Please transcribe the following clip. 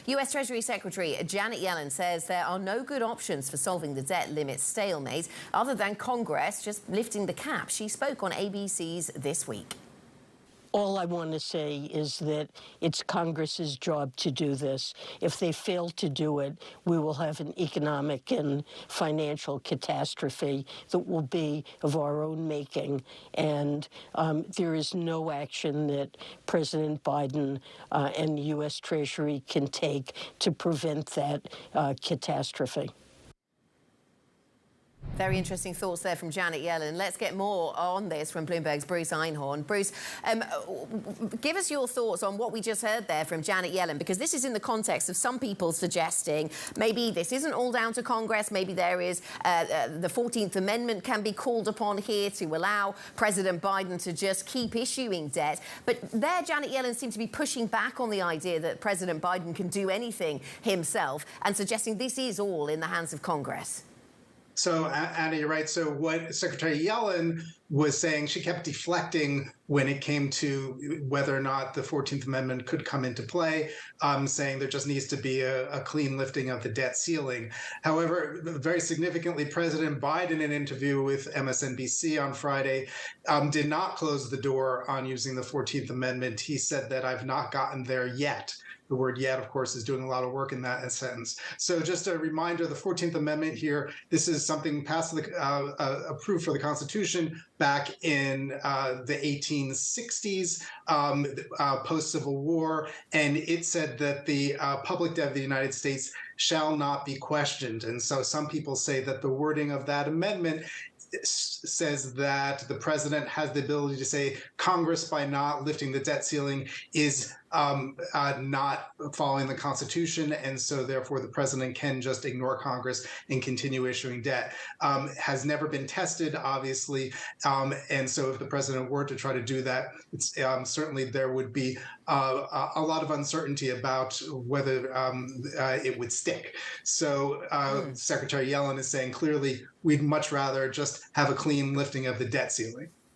U.S. Treasury Secretary Janet Yellen says there are no good options for solving the debt limit stalemate other than Congress just lifting the cap. She spoke on ABC's This Week. All I want to say is that it's Congress's job to do this. If they fail to do it, we will have an economic and financial catastrophe that will be of our own making. And there is no action that President Biden and the U.S. Treasury can take to prevent that catastrophe. Very interesting thoughts there from Janet Yellen. Let's get more on this from Bloomberg's Bruce Einhorn. Bruce, give us your thoughts on what we just heard there from Janet Yellen, because this is in the context of some people suggesting maybe this isn't all down to Congress. Maybe there is the 14th Amendment can be called upon here to allow President Biden to just keep issuing debt. But there, Janet Yellen seemed to be pushing back on the idea that President Biden can do anything himself and suggesting this is all in the hands of Congress. So, Anna, you're right. So what Secretary Yellen was saying, she kept deflecting when it came to whether or not the 14th Amendment could come into play, saying there just needs to be a clean lifting of the debt ceiling. However, very significantly, President Biden, in an interview with MSNBC on Friday, did not close the door on using the 14th Amendment. He said that I've not gotten there yet. The word yet, of course, is doing a lot of work in that sentence. So just a reminder, the 14th Amendment here, this is something passed, approved for the Constitution back in the 1860s, post-Civil War. And it said that the public debt of the United States shall not be questioned. And so some people say that the wording of that amendment says that the president has the ability to say Congress, by not lifting the debt ceiling, is not following the Constitution, and so therefore the president can just ignore Congress and continue issuing debt. Has never been tested, obviously, and so if the president were to try to do that, it's, certainly there would be a lot of uncertainty about whether it would stick. So Secretary Yellen is saying clearly we'd much rather just have a clean lifting of the debt ceiling.